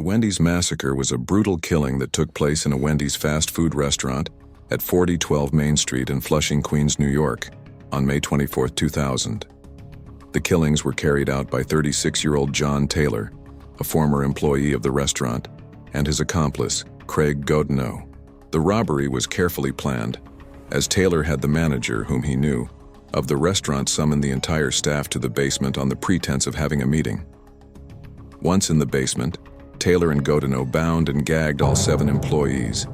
Wendy's massacre was a brutal killing that took place in a Wendy's fast food restaurant at 4012 Main Street in Flushing, Queens, New York, on May 24, 2000. The killings were carried out by 36-year-old John Taylor, a former employee of the restaurant, and his accomplice, Craig Godineaux. The robbery was carefully planned, as Taylor had the manager, whom he knew, of the restaurant summon the entire staff to the basement on the pretense of having a meeting. Once in the basement, Taylor and Godineaux bound and gagged all 7 employees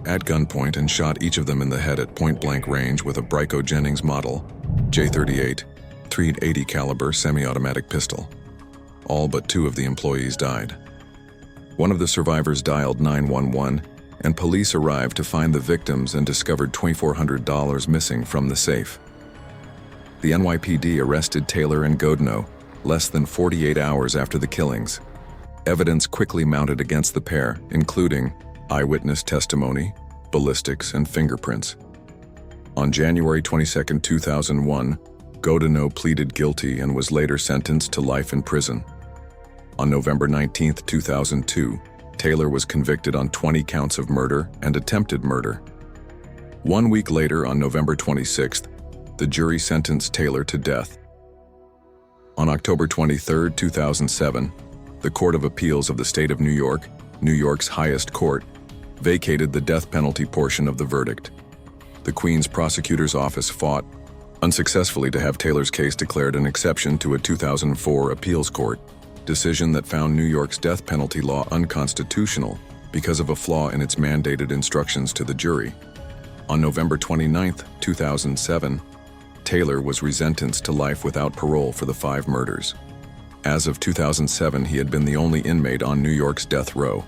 at gunpoint and shot each of them in the head at point-blank range with a Brico Jennings model J38 .380 caliber semi-automatic pistol. All but 2 of the employees died. One of the survivors dialed 911, and police arrived to find the victims and discovered $2,400 missing from the safe. The NYPD arrested Taylor and Godineaux less than 48 hours after the killings. Evidence quickly mounted against the pair, including eyewitness testimony, ballistics, and fingerprints. On January 22, 2001, Godineaux pleaded guilty and was later sentenced to life in prison. On November 19, 2002, Taylor was convicted on 20 counts of murder and attempted murder. 1 week later, on November 26th, the jury sentenced Taylor to death. On October 23, 2007, the Court of Appeals of the State of New York, New York's highest court, vacated the death penalty portion of the verdict. The Queens Prosecutor's Office fought unsuccessfully to have Taylor's case declared an exception to a 2004 appeals court decision that found New York's death penalty law unconstitutional because of a flaw in its mandated instructions to the jury. On November 29, 2007, Taylor was resentenced to life without parole for the 5 murders. As of 2007, he had been the only inmate on New York's death row.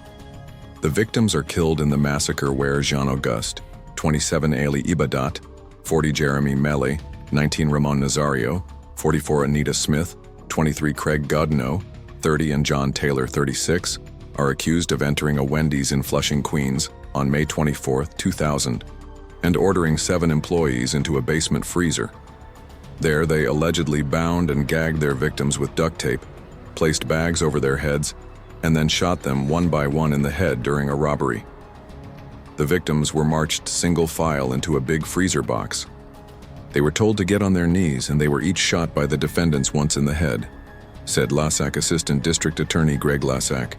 The victims are killed in the massacre where Jean-Auguste, 27 Ali Ibadat, 40 Jeremy Mele, 19 Ramon Nazario, 44 Anita Smith, 23 Craig Godineaux, 30 and John Taylor, 36, are accused of entering a Wendy's in Flushing, Queens on May 24, 2000, and ordering 7 employees into a basement freezer. There, they allegedly bound and gagged their victims with duct tape, placed bags over their heads, and then shot them one by one in the head during a robbery. The victims were marched single file into a big freezer box. They were told to get on their knees, and they were each shot by the defendants once in the head, said LaSac Assistant District Attorney Greg LaSac.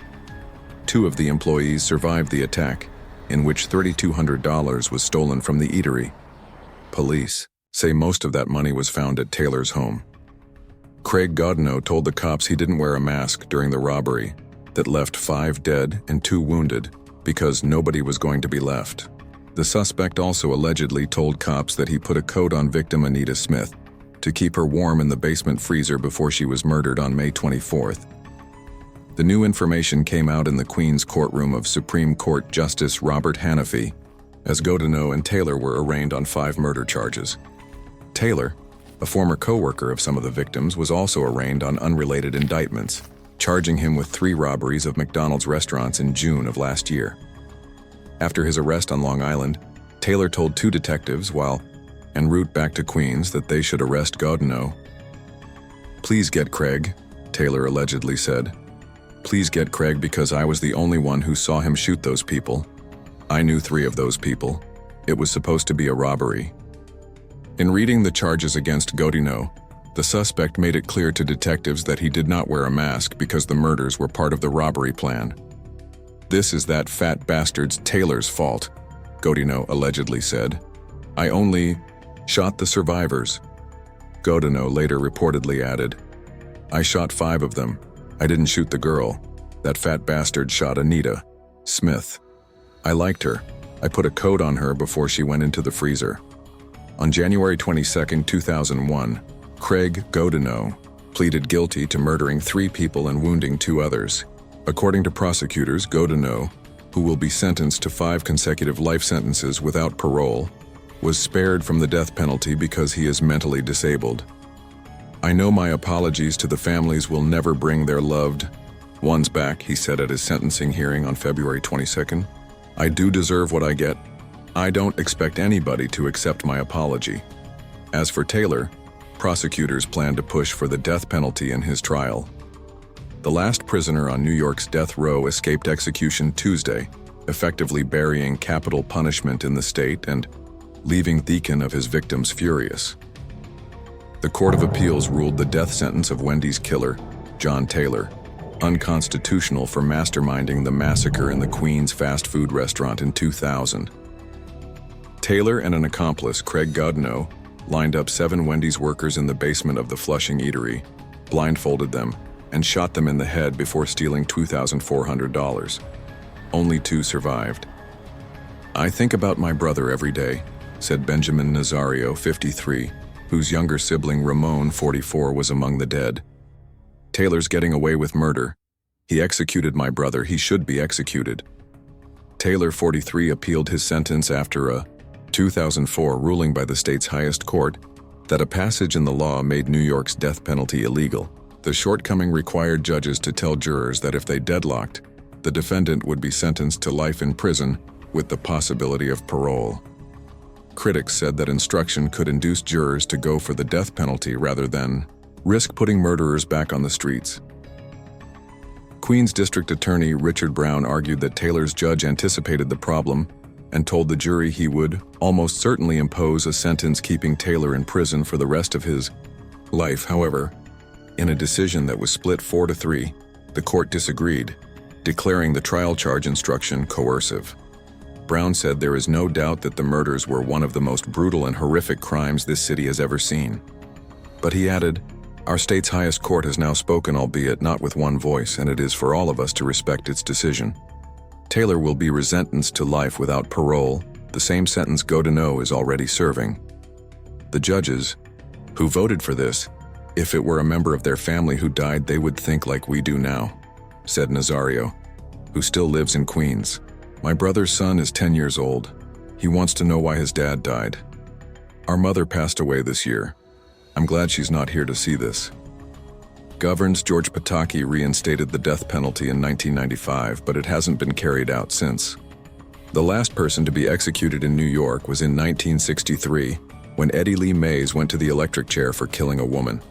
2 of the employees survived the attack, in which $3,200 was stolen from the eatery. Police say most of that money was found at Taylor's home. Craig Godineaux told the cops he didn't wear a mask during the robbery that left 5 dead and 2 wounded because nobody was going to be left. The suspect also allegedly told cops that he put a coat on victim Anita Smith to keep her warm in the basement freezer before she was murdered on May 24th. The new information came out in the Queens courtroom of Supreme Court Justice Robert Hanafy, as Godineaux and Taylor were arraigned on 5 murder charges. Taylor, a former co-worker of some of the victims, was also arraigned on unrelated indictments, charging him with 3 robberies of McDonald's restaurants in June of last year. After his arrest on Long Island, Taylor told 2 detectives while en route back to Queens that they should arrest Godineaux. "Please get Craig," Taylor allegedly said. "Please get Craig because I was the only one who saw him shoot those people. I knew 3 of those people. It was supposed to be a robbery." In reading the charges against Godineaux, the suspect made it clear to detectives that he did not wear a mask because the murders were part of the robbery plan. "This is that fat bastard's Taylor's fault," Godineaux allegedly said. "I only shot the survivors." Godineaux later reportedly added, "I shot 5 of them. I didn't shoot the girl. That fat bastard shot Anita Smith. I liked her. I put a coat on her before she went into the freezer." On January 22, 2001, Craig Godineaux pleaded guilty to murdering 3 people and wounding 2 others. According to prosecutors, Godineaux, who will be sentenced to 5 consecutive life sentences without parole, was spared from the death penalty because he is mentally disabled. "I know my apologies to the families will never bring their loved ones back," he said at his sentencing hearing on February 22nd. "I do deserve what I get. I don't expect anybody to accept my apology." As for Taylor, prosecutors plan to push for the death penalty in his trial. The last prisoner on New York's death row escaped execution Tuesday, effectively burying capital punishment in the state and leaving Deacon of his victims furious. The Court of Appeals ruled the death sentence of Wendy's killer, John Taylor, unconstitutional for masterminding the massacre in the Queens fast food restaurant in 2000. Taylor and an accomplice, Craig Godineaux, lined up 7 Wendy's workers in the basement of the Flushing eatery, blindfolded them, and shot them in the head before stealing $2,400. Only 2 survived. "I think about my brother every day," said Benjamin Nazario, 53, whose younger sibling Ramon, 44, was among the dead. "Taylor's getting away with murder. He executed my brother. He should be executed." Taylor, 43, appealed his sentence after a 2004 ruling by the state's highest court that a passage in the law made New York's death penalty illegal. The shortcoming required judges to tell jurors that if they deadlocked, the defendant would be sentenced to life in prison with the possibility of parole. Critics said that instruction could induce jurors to go for the death penalty rather than risk putting murderers back on the streets. Queens District Attorney Richard Brown argued that Taylor's judge anticipated the problem and told the jury he would almost certainly impose a sentence keeping Taylor in prison for the rest of his life. However, in a decision that was split 4-3, the court disagreed, declaring the trial charge instruction coercive. Brown said there is no doubt that the murders were one of the most brutal and horrific crimes this city has ever seen. But he added, "Our state's highest court has now spoken, albeit not with one voice, and it is for all of us to respect its decision. Taylor will be sentenced to life without parole, the same sentence Godineaux is already serving. The judges, who voted for this, if it were a member of their family who died, they would think like we do now," said Nazario, who still lives in Queens. "My brother's son is 10 years old. He wants to know why his dad died. Our mother passed away this year. I'm glad she's not here to see this." Governor's George Pataki reinstated the death penalty in 1995, but it hasn't been carried out since. The last person to be executed in New York was in 1963, when Eddie Lee Mays went to the electric chair for killing a woman.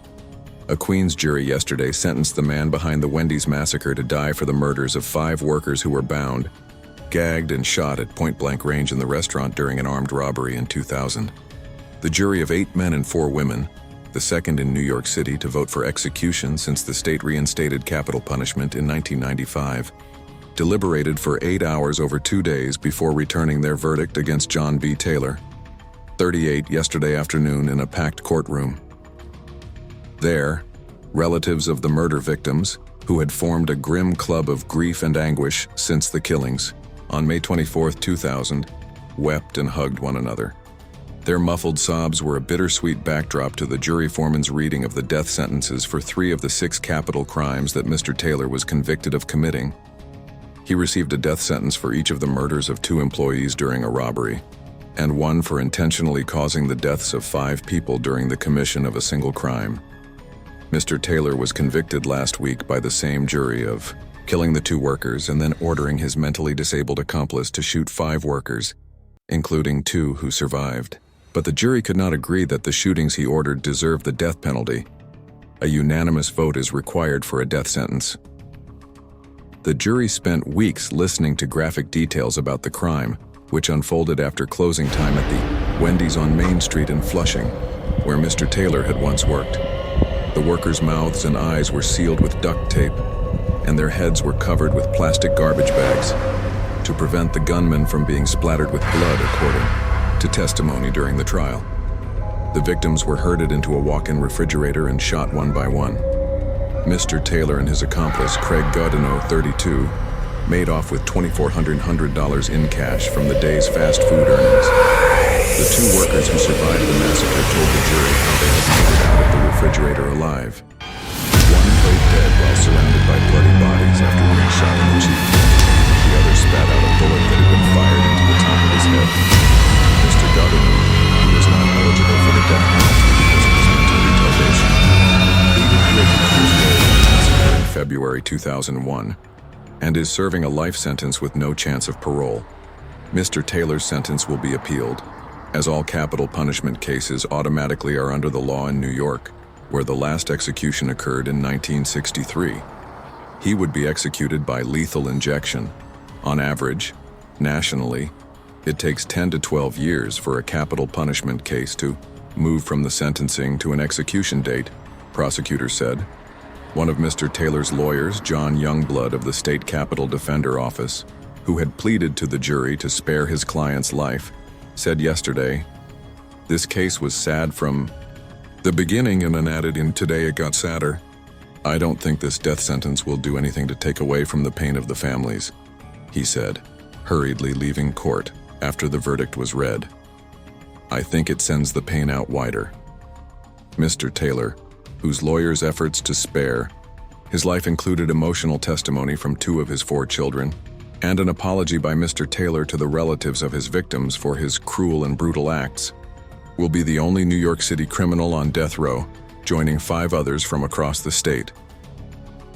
A Queens jury yesterday sentenced the man behind the Wendy's massacre to die for the murders of 5 workers who were bound, gagged, and shot at point-blank range in the restaurant during an armed robbery in 2000. The jury of 8 men and 4 women, the second in New York City to vote for execution since the state reinstated capital punishment in 1995, deliberated for 8 hours over 2 days before returning their verdict against John B. Taylor, 38, yesterday afternoon in a packed courtroom. There, relatives of the murder victims, who had formed a grim club of grief and anguish since the killings, on May 24, 2000, wept and hugged one another. Their muffled sobs were a bittersweet backdrop to the jury foreman's reading of the death sentences for 3 of the 6 capital crimes that Mr. Taylor was convicted of committing. He received a death sentence for each of the murders of 2 employees during a robbery, and 1 for intentionally causing the deaths of 5 people during the commission of a single crime. Mr. Taylor was convicted last week by the same jury of killing the 2 workers and then ordering his mentally disabled accomplice to shoot 5 workers, including 2 who survived. But the jury could not agree that the shootings he ordered deserved the death penalty. A unanimous vote is required for a death sentence. The jury spent weeks listening to graphic details about the crime, which unfolded after closing time at the Wendy's on Main Street in Flushing, where Mr. Taylor had once worked. The workers' mouths and eyes were sealed with duct tape, and their heads were covered with plastic garbage bags to prevent the gunman from being splattered with blood, according to testimony during the trial. The victims were herded into a walk-in refrigerator and shot one by one. Mr. Taylor and his accomplice, Craig Godineaux, 32, made off with $2,400 in cash from the day's fast food earnings. The 2 workers who survived the massacre told the jury how they had made it out of the refrigerator alive. One lay dead while surrounded by bloody bodies after being shot in the cheek. The other spat out a bullet that had been fired into the top of his head. Mr. Godineaux, who was not eligible for the death penalty because of his mental retardation, pleaded guilty to his role in the massacre in February 2001, and is serving a life sentence with no chance of parole. Mr. Taylor's sentence will be appealed, as all capital punishment cases automatically are under the law in New York, where the last execution occurred in 1963. He would be executed by lethal injection. On average, nationally, it takes 10 to 12 years for a capital punishment case to move from the sentencing to an execution date, prosecutors said. One of Mr. Taylor's lawyers, John Youngblood of the State Capitol Defender Office, who had pleaded to the jury to spare his client's life, said yesterday, "This case was sad from the beginning," and then added, "In today it got sadder. I don't think this death sentence will do anything to take away from the pain of the families," he said, hurriedly leaving court after the verdict was read. "I think it sends the pain out wider." Mr. Taylor, whose lawyer's efforts to spare his life included emotional testimony from 2 of his 4 children, and an apology by Mr. Taylor to the relatives of his victims for his cruel and brutal acts, will be the only New York City criminal on death row, joining 5 others from across the state.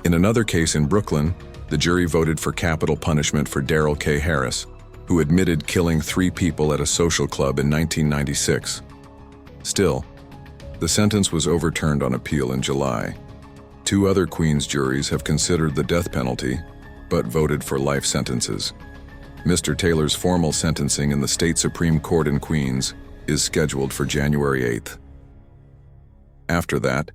In another case in Brooklyn, the jury voted for capital punishment for Darrell K. Harris, who admitted killing 3 people at a social club in 1996. Still, the sentence was overturned on appeal in July. 2 other Queens juries have considered the death penalty, but voted for life sentences. Mr. Taylor's formal sentencing in the state Supreme Court in Queens is scheduled for January 8th. After that,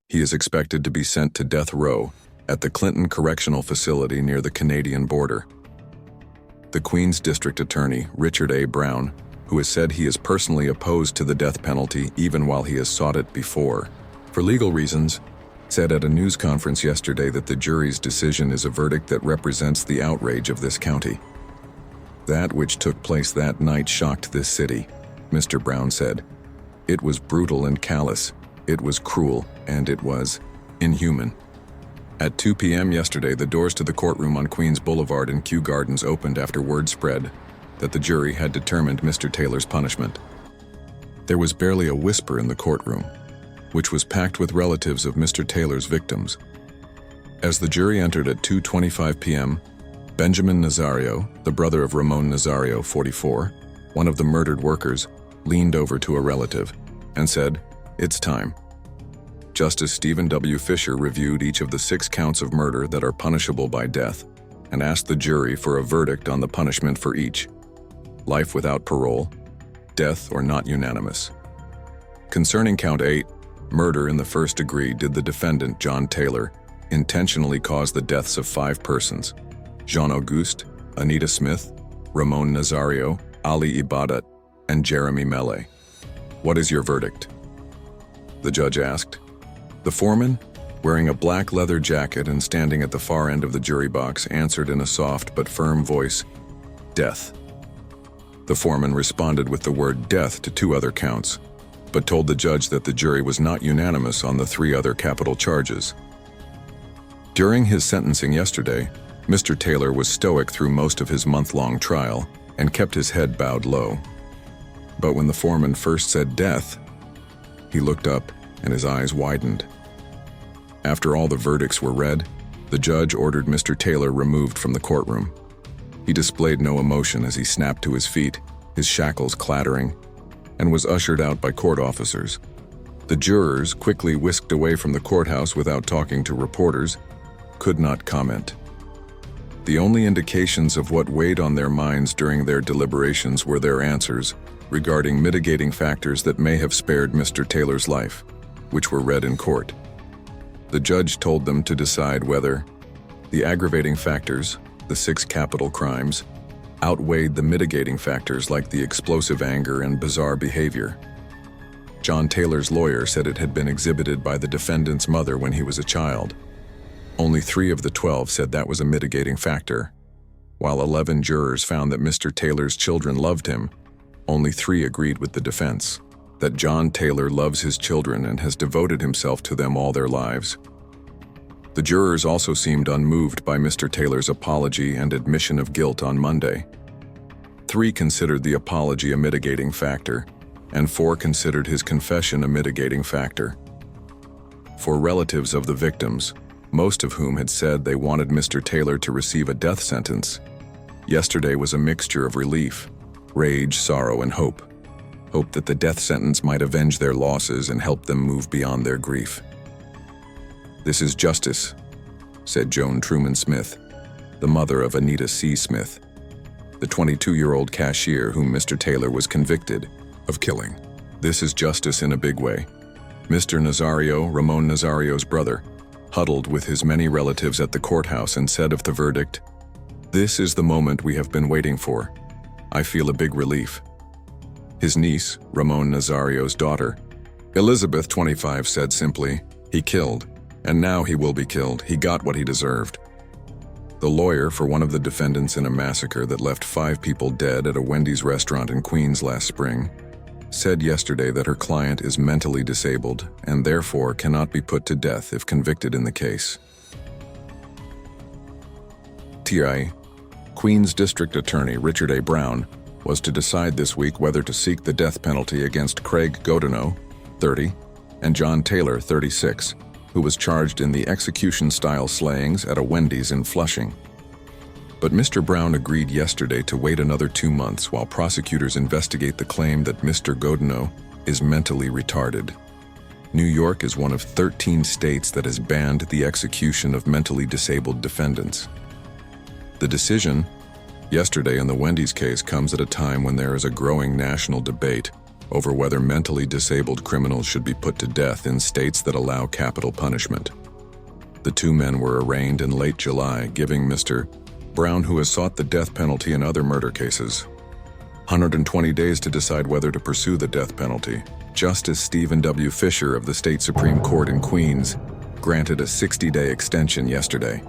he is expected to be sent to death row at the Clinton Correctional Facility near the Canadian border. The Queens District Attorney, Richard A. Brown, who has said he is personally opposed to the death penalty even while he has sought it before, for legal reasons, said at a news conference yesterday that the jury's decision is a verdict that represents the outrage of this county. "That which took place that night shocked this city," Mr. Brown said. "It was brutal and callous, it was cruel, and it was inhuman." At 2 p.m. yesterday, the doors to the courtroom on Queens Boulevard in Kew Gardens opened after word spread that the jury had determined Mr. Taylor's punishment. There was barely a whisper in the courtroom, which was packed with relatives of Mr. Taylor's victims. As the jury entered at 2:25 p.m., Benjamin Nazario, the brother of Ramon Nazario, 44, one of the murdered workers, leaned over to a relative and said, "It's time." Justice Stephen W. Fisher reviewed each of the 6 counts of murder that are punishable by death and asked the jury for a verdict on the punishment for each: life without parole, death, or not unanimous. Concerning count 8, murder in the first degree, did the defendant, John Taylor, intentionally cause the deaths of 5 persons: Jean Auguste, Anita Smith, Ramon Nazario, Ali Ibadat, and Jeremy Mele. "What is your verdict?" the judge asked. The foreman, wearing a black leather jacket and standing at the far end of the jury box, answered in a soft but firm voice, "Death." The foreman responded with the word death to 2 other counts, but told the judge that the jury was not unanimous on the 3 other capital charges. During his sentencing yesterday, Mr. Taylor was stoic through most of his month-long trial and kept his head bowed low. But when the foreman first said death, he looked up and his eyes widened. After all the verdicts were read, the judge ordered Mr. Taylor removed from the courtroom. He displayed no emotion as he snapped to his feet, his shackles clattering, and was ushered out by court officers. The jurors, quickly whisked away from the courthouse without talking to reporters, could not comment. The only indications of what weighed on their minds during their deliberations were their answers regarding mitigating factors that may have spared Mr. Taylor's life, which were read in court. The judge told them to decide whether the aggravating factors, the 6 capital crimes, outweighed the mitigating factors like the explosive anger and bizarre behavior. John Taylor's lawyer said it had been exhibited by the defendant's mother when he was a child. Only 3 of the 12 said that was a mitigating factor. While 11 jurors found that Mr. Taylor's children loved him, only 3 agreed with the defense, that John Taylor loves his children and has devoted himself to them all their lives. The jurors also seemed unmoved by Mr. Taylor's apology and admission of guilt on Monday. 3 considered the apology a mitigating factor, and 4 considered his confession a mitigating factor. For relatives of the victims, most of whom had said they wanted Mr. Taylor to receive a death sentence, yesterday was a mixture of relief, rage, sorrow, and hope. Hope that the death sentence might avenge their losses and help them move beyond their grief. "This is justice," said Joan Truman Smith, the mother of Anita C. Smith, the 22-year-old cashier whom Mr. Taylor was convicted of killing. This is justice in a big way. Mr. Nazario, Ramon Nazario's brother, huddled with his many relatives at the courthouse and said of the verdict, "This is the moment we have been waiting for. I feel a big relief." His niece, Ramon Nazario's daughter, Elizabeth, 25, said simply, "He killed, and now he will be killed. He got what he deserved." The lawyer for one of the defendants in a massacre that left 5 people dead at a Wendy's restaurant in Queens last spring said yesterday that her client is mentally disabled and therefore cannot be put to death if convicted in the case. Queens District Attorney Richard A. Brown was to decide this week whether to seek the death penalty against Craig Godineaux, 30, and John Taylor, 36, who was charged in the execution-style slayings at a Wendy's in Flushing. But Mr. Brown agreed yesterday to wait another 2 months while prosecutors investigate the claim that Mr. Godineaux is mentally retarded. New York is one of 13 states that has banned the execution of mentally disabled defendants. The decision yesterday in the Wendy's case comes at a time when there is a growing national debate over whether mentally disabled criminals should be put to death in states that allow capital punishment. The 2 men were arraigned in late July, giving Mr. Brown, who has sought the death penalty in other murder cases, 120 days to decide whether to pursue the death penalty. Justice Stephen W. Fisher of the State Supreme Court in Queens granted a 60-day extension yesterday.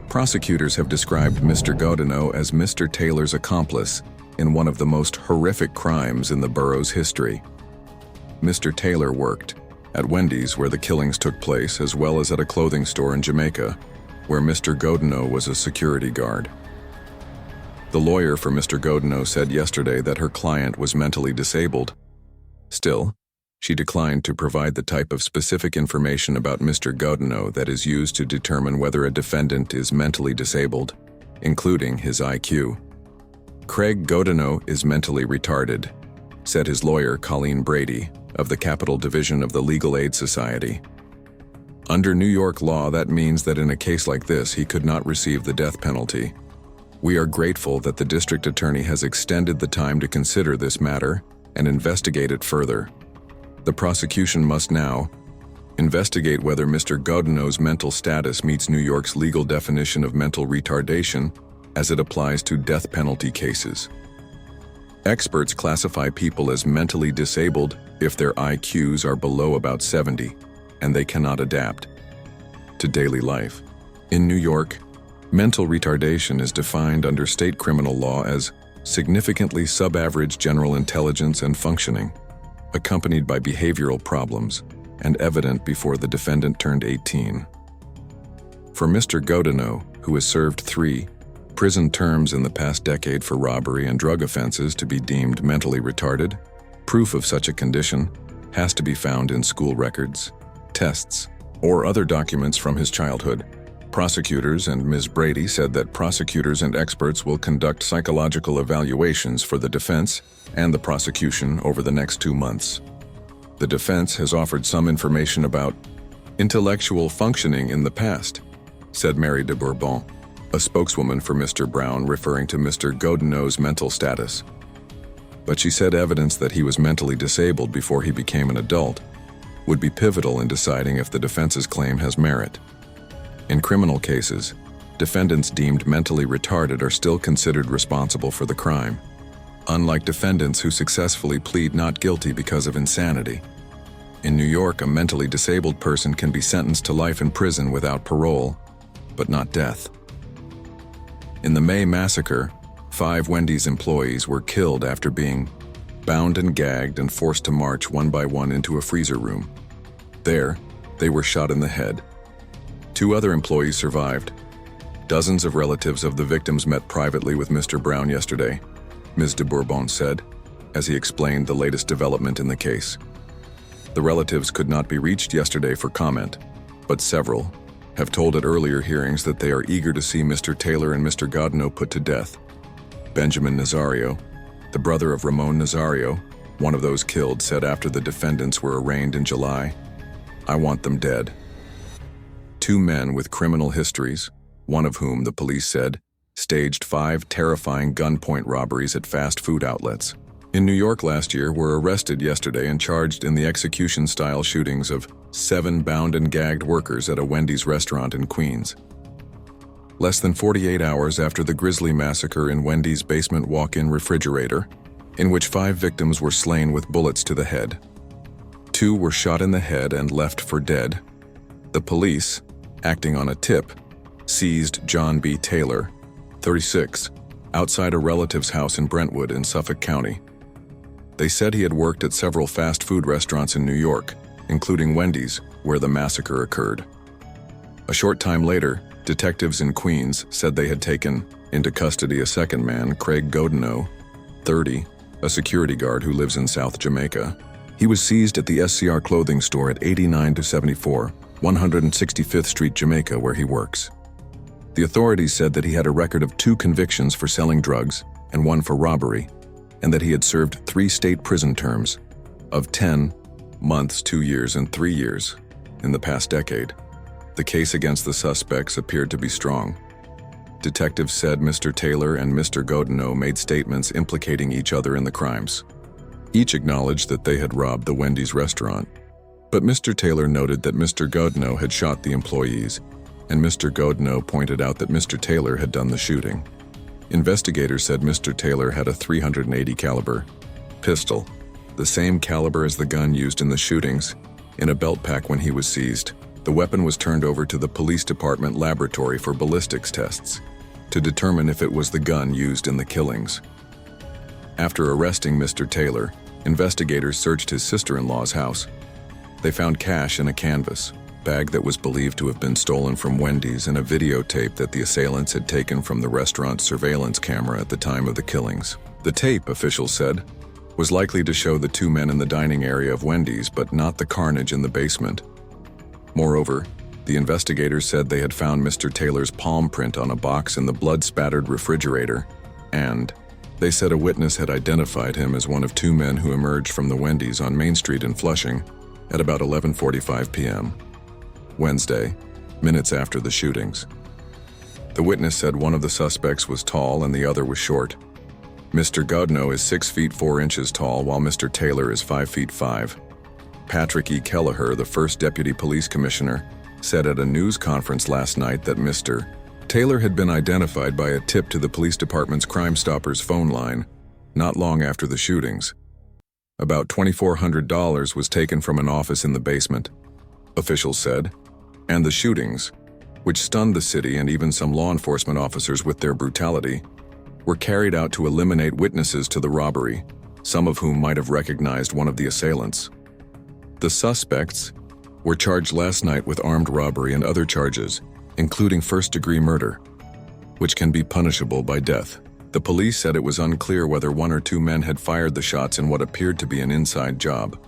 Prosecutors have described Mr. Godineaux as Mr. Taylor's accomplice in one of the most horrific crimes in the borough's history. Mr. Taylor worked at Wendy's, where the killings took place, as well as at a clothing store in Jamaica, where Mr. Godineaux was a security guard. The lawyer for Mr. Godineaux said yesterday that her client was mentally disabled. Still, she declined to provide the type of specific information about Mr. Godineaux that is used to determine whether a defendant is mentally disabled, including his IQ. Craig Godineaux is mentally retarded, said his lawyer Colleen Brady of the Capital Division of the Legal Aid Society. Under New York law, that means that in a case like this, he could not receive the death penalty. We are grateful that the district attorney has extended the time to consider this matter and investigate it further. The prosecution must now investigate whether Mr. Godineaux's mental status meets New York's legal definition of mental retardation as it applies to death penalty cases. Experts classify people as mentally disabled if their IQs are below about 70 and they cannot adapt to daily life. In New York, mental retardation is defined under state criminal law as significantly sub-average general intelligence and functioning, accompanied by behavioral problems and evident before the defendant turned 18. For Mr. Godineaux, who has served 3 prison terms in the past decade for robbery and drug offenses to be deemed mentally retarded, proof of such a condition has to be found in school records, tests, or other documents from his childhood. Prosecutors and Ms. Brady said that prosecutors and experts will conduct psychological evaluations for the defense and the prosecution over the next 2 months. The defense has offered some information about intellectual functioning in the past, said Mary de Bourbon, a spokeswoman for Mr. Brown, referring to Mr. Godineaux's mental status. But she said evidence that he was mentally disabled before he became an adult would be pivotal in deciding if the defense's claim has merit. In criminal cases, defendants deemed mentally retarded are still considered responsible for the crime, unlike defendants who successfully plead not guilty because of insanity. In New York, a mentally disabled person can be sentenced to life in prison without parole, but not death. In the May Massacre, 5 Wendy's employees were killed after being bound and gagged and forced to march one by one into a freezer room. There, they were shot in the head. 2 other employees survived. Dozens of relatives of the victims met privately with Mr. Brown yesterday, Ms. de Bourbon said, as he explained the latest development in the case. The relatives could not be reached yesterday for comment, but several have told at earlier hearings that they are eager to see Mr. Taylor and Mr. Godineaux put to death. Benjamin Nazario, the brother of Ramon Nazario, one of those killed, said after the defendants were arraigned in July, "I want them dead." 2 men with criminal histories, one of whom, the police said, staged 5 terrifying gunpoint robberies at fast food outlets in New York last year, were arrested yesterday and charged in the execution-style shootings of 7 bound and gagged workers at a Wendy's restaurant in Queens. Less than 48 hours after the grisly massacre in Wendy's basement walk-in refrigerator, in which 5 victims were slain with bullets to the head. 2 were shot in the head and left for dead. The police, acting on a tip, seized John B. Taylor, 36, outside a relative's house in Brentwood in Suffolk County. They said he had worked at several fast food restaurants in New York, including Wendy's, where the massacre occurred. A short time later, detectives in Queens said they had taken into custody a second man, Craig Godineaux, 30, a security guard who lives in South Jamaica. He was seized at the SCR clothing store at 89-74, 165th Street, Jamaica, where he works. The authorities said that he had a record of 2 convictions for selling drugs and 1 for robbery, and that he had served 3 state prison terms of 10 months, 2 years, and 3 years in the past decade. The case against the suspects appeared to be strong. Detectives said Mr. Taylor and Mr. Godineaux made statements implicating each other in the crimes. Each acknowledged that they had robbed the Wendy's restaurant, but Mr. Taylor noted that Mr. Godineaux had shot the employees, and Mr. Godineaux pointed out that Mr. Taylor had done the shooting. Investigators said Mr. Taylor had a .380 caliber pistol, the same caliber as the gun used in the shootings, in a belt pack when he was seized. The weapon was turned over to the police department laboratory for ballistics tests to determine if it was the gun used in the killings. After arresting Mr. Taylor, investigators searched his sister-in-law's house. They found cash in a canvas bag that was believed to have been stolen from Wendy's and a videotape that the assailants had taken from the restaurant's surveillance camera at the time of the killings. The tape, officials said, was likely to show the 2 men in the dining area of Wendy's, but not the carnage in the basement. Moreover, the investigators said they had found Mr. Taylor's palm print on a box in the blood-spattered refrigerator, and they said a witness had identified him as one of 2 men who emerged from the Wendy's on Main Street in Flushing at about 11:45 p.m. Wednesday, minutes after the shootings. The witness said one of the suspects was tall and the other was short. Mr. Godineaux is 6 feet 4 inches tall, while Mr. Taylor is 5 feet 5. Patrick E. Kelleher, the first deputy police commissioner, said at a news conference last night that Mr. Taylor had been identified by a tip to the police department's Crime Stoppers phone line not long after the shootings. About $2,400 was taken from an office in the basement, officials said, and the shootings, which stunned the city and even some law enforcement officers with their brutality, were carried out to eliminate witnesses to the robbery, some of whom might have recognized one of the assailants. The suspects were charged last night with armed robbery and other charges, including first-degree murder, which can be punishable by death. The police said it was unclear whether 1 or 2 men had fired the shots in what appeared to be an inside job,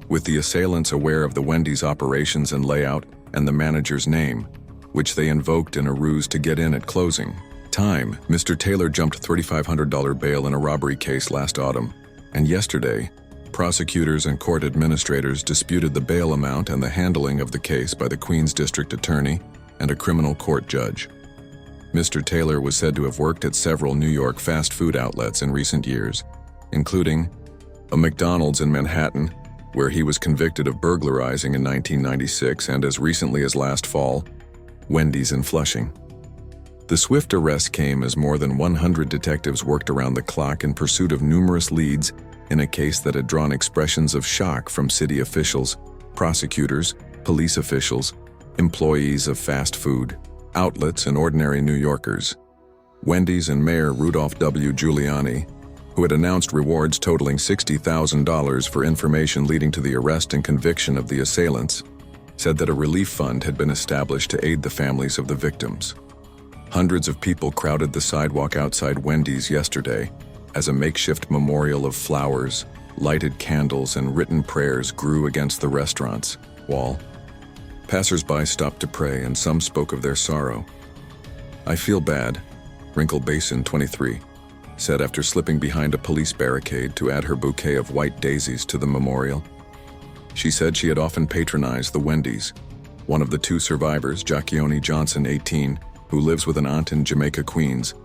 with the assailants aware of the Wendy's operations and layout and the manager's name, which they invoked in a ruse to get in at closing time. Mr. Taylor jumped $3,500 bail in a robbery case last autumn, and yesterday, prosecutors and court administrators disputed the bail amount and the handling of the case by the Queens District Attorney and a criminal court judge. Mr. Taylor was said to have worked at several New York fast food outlets in recent years, including a McDonald's in Manhattan, where he was convicted of burglarizing in 1996, and as recently as last fall, Wendy's in Flushing. The swift arrest came as more than 100 detectives worked around the clock in pursuit of numerous leads in a case that had drawn expressions of shock from city officials, prosecutors, police officials, employees of fast food outlets, and ordinary New Yorkers. Wendy's and Mayor Rudolph W. Giuliani, who had announced rewards totaling $60,000 for information leading to the arrest and conviction of the assailants, said that a relief fund had been established to aid the families of the victims. Hundreds of people crowded the sidewalk outside Wendy's yesterday as a makeshift memorial of flowers, lighted candles, and written prayers grew against the restaurant's wall. Passers-by stopped to pray, and some spoke of their sorrow. "I feel bad," Wrinkle Basin, 23, said after slipping behind a police barricade to add her bouquet of white daisies to the memorial. She said she had often patronized the Wendy's, One of the two survivors, Jacquioni Johnson, 18, who lives with an aunt in Jamaica, Queens,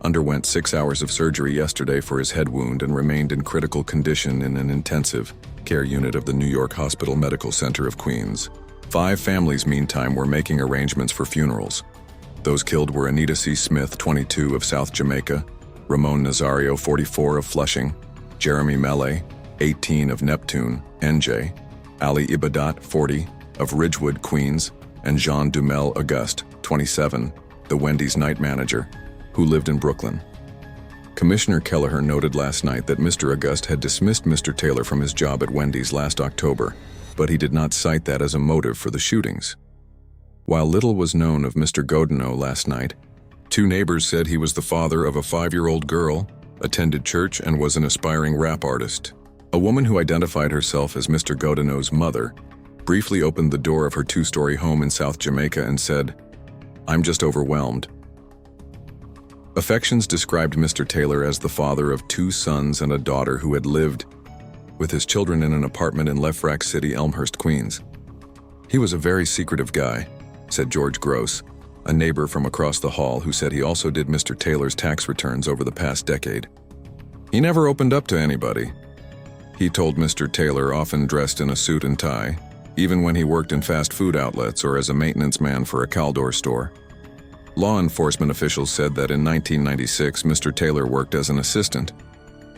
underwent 6 hours of surgery yesterday for his head wound and remained in critical condition in an intensive care unit of the New York Hospital Medical Center of Queens. 5 families, meantime, were making arrangements for funerals. Those killed were Anita C. Smith, 22, of South Jamaica, Ramon Nazario, 44, of Flushing, Jeremy Mele, 18, of Neptune, NJ, Ali Ibadat, 40, of Ridgewood, Queens, and Jean Dumel Auguste, 27, the Wendy's night manager, who lived in Brooklyn. Commissioner Kelleher noted last night that Mr. Auguste had dismissed Mr. Taylor from his job at Wendy's last October, but he did not cite that as a motive for the shootings. While little was known of Mr. Godineaux last night, 2 neighbors said he was the father of a 5-year-old girl, attended church, and was an aspiring rap artist. A woman who identified herself as Mr. Godineaux's mother briefly opened the door of her 2-story home in South Jamaica and said, "I'm just overwhelmed." Affections described Mr. Taylor as the father of 2 sons and a daughter who had lived with his children in an apartment in Lefrak City, Elmhurst, Queens. "He was a very secretive guy," said George Gross, a neighbor from across the hall who said he also did Mr. Taylor's tax returns over the past decade. "He never opened up to anybody. He told Mr. Taylor often dressed in a suit and tie, even when he worked in fast food outlets or as a maintenance man for a Caldor store." Law enforcement officials said that in 1996, Mr. Taylor worked as an assistant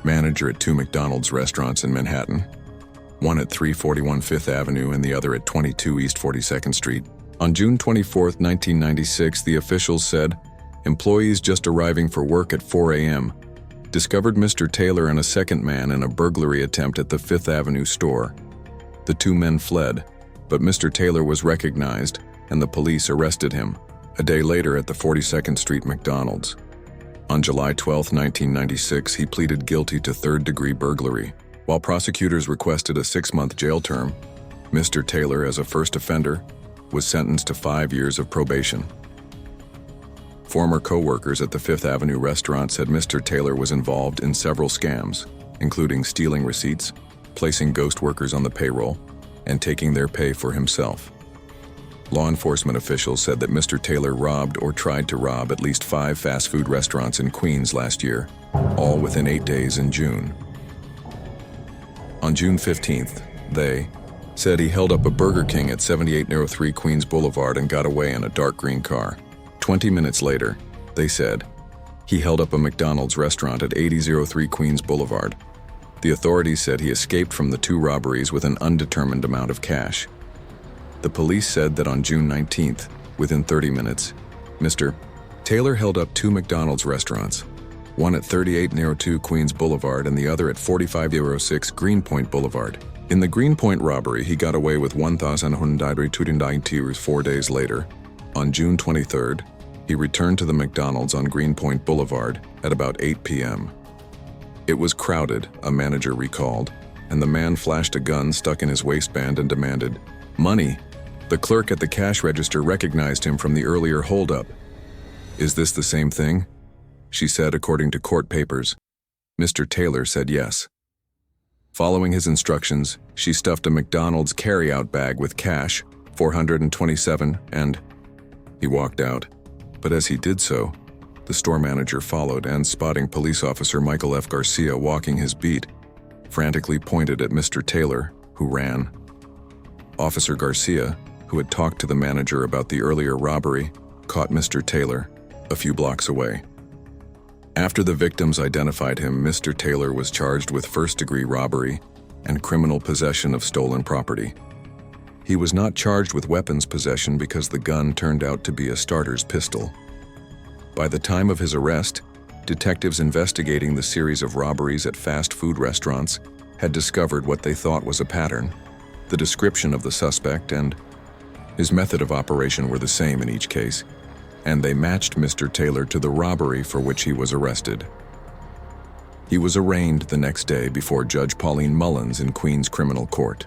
manager at 2 McDonald's restaurants in Manhattan, one at 341 Fifth Avenue and the other at 22 East 42nd Street. On June 24, 1996, the officials said, employees just arriving for work at 4 a.m. discovered Mr. Taylor and a second man in a burglary attempt at the Fifth Avenue store. The 2 men fled, but Mr. Taylor was recognized and the police arrested him a day later at the 42nd Street McDonald's. On July 12, 1996, he pleaded guilty to 3rd-degree burglary. While prosecutors requested a 6-month jail term, Mr. Taylor, as a first offender, was sentenced to 5 years of probation. Former co-workers at the Fifth Avenue restaurant said Mr. Taylor was involved in several scams, including stealing receipts, placing ghost workers on the payroll, and taking their pay for himself. Law enforcement officials said that Mr. Taylor robbed or tried to rob at least 5 fast food restaurants in Queens last year, all within 8 days in June. On June 15th, they said he held up a Burger King at 7803 Queens Boulevard and got away in a dark green car. 20 minutes later, they said, he held up a McDonald's restaurant at 8003 Queens Boulevard. The authorities said he escaped from the 2 robberies with an undetermined amount of cash. The police said that on June 19th, within 30 minutes, Mr. Taylor held up 2 McDonald's restaurants, one at 3802 Queens Boulevard and the other at 4506 Greenpoint Boulevard. In the Greenpoint robbery, he got away with $1,129 4 days later. On June 23rd, he returned to the McDonald's on Greenpoint Boulevard at about 8 p.m. It was crowded, a manager recalled, and the man flashed a gun stuck in his waistband and demanded money. The clerk at the cash register recognized him from the earlier holdup. "Is this the same thing?" she said, according to court papers. Mr. Taylor said yes. Following his instructions, she stuffed a McDonald's carry-out bag with cash, $427, and he walked out. But as he did so, the store manager followed and, spotting police officer Michael F. Garcia walking his beat, frantically pointed at Mr. Taylor, who ran. Officer Garcia, who had talked to the manager about the earlier robbery, caught Mr. Taylor a few blocks away. After the victims identified him, Mr. Taylor was charged with first-degree robbery and criminal possession of stolen property. He was not charged with weapons possession because the gun turned out to be a starter's pistol. By the time of his arrest, detectives investigating the series of robberies at fast food restaurants had discovered what they thought was a pattern. The description of the suspect and his method of operation were the same in each case, and they matched Mr. Taylor to the robbery for which he was arrested. He was arraigned the next day before Judge Pauline Mullins in Queens Criminal Court.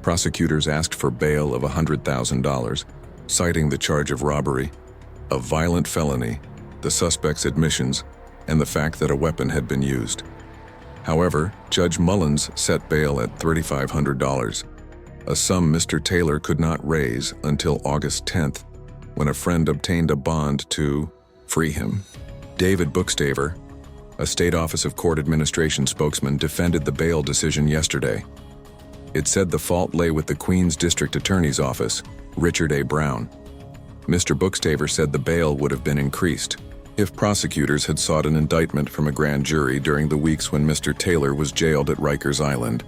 Prosecutors asked for bail of $100,000, citing the charge of robbery, a violent felony, the suspect's admissions, and the fact that a weapon had been used. However, Judge Mullins set bail at $3,500. a sum Mr. Taylor could not raise until August 10th, when a friend obtained a bond to free him. David Bookstaver, a State Office of Court Administration spokesman, defended the bail decision yesterday. It said the fault lay with the Queens District Attorney's Office, Richard A. Brown. Mr. Bookstaver said the bail would have been increased if prosecutors had sought an indictment from a grand jury during the weeks when Mr. Taylor was jailed at Rikers Island.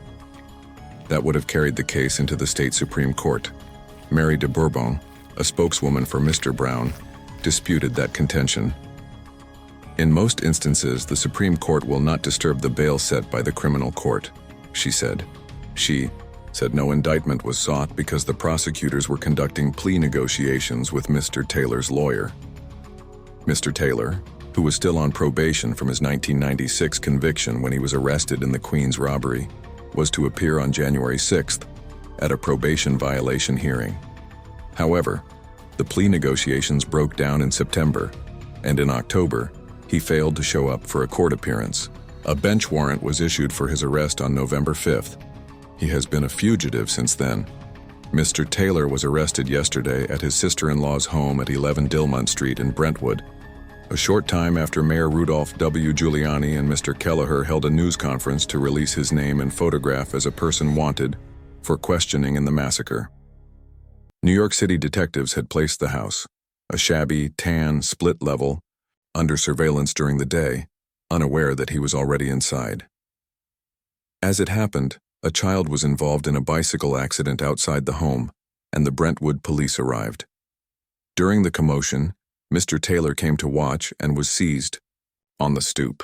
That would have carried the case into the state Supreme Court. Mary de Bourbon, a spokeswoman for Mr. Brown, disputed that contention. In most instances, the Supreme Court will not disturb the bail set by the criminal court, she said. She said no indictment was sought because the prosecutors were conducting plea negotiations with Mr. Taylor's lawyer. Mr. Taylor, who was still on probation from his 1996 conviction when he was arrested in the Queens robbery, was to appear on January 6th at a probation violation hearing. However, the plea negotiations broke down in September, and in October, he failed to show up for a court appearance. A bench warrant was issued for his arrest on November 5th. He has been a fugitive since then. Mr. Taylor was arrested yesterday at his sister-in-law's home at 11 Dilmont Street in Brentwood, a short time after Mayor Rudolph W. Giuliani and Mr. Kelleher held a news conference to release his name and photograph as a person wanted for questioning in the massacre. New York City detectives had placed the house, a shabby, tan, split level, under surveillance during the day, unaware that he was already inside. As it happened, a child was involved in a bicycle accident outside the home, and the Brentwood police arrived. During the commotion, Mr. Taylor came to watch and was seized on the stoop.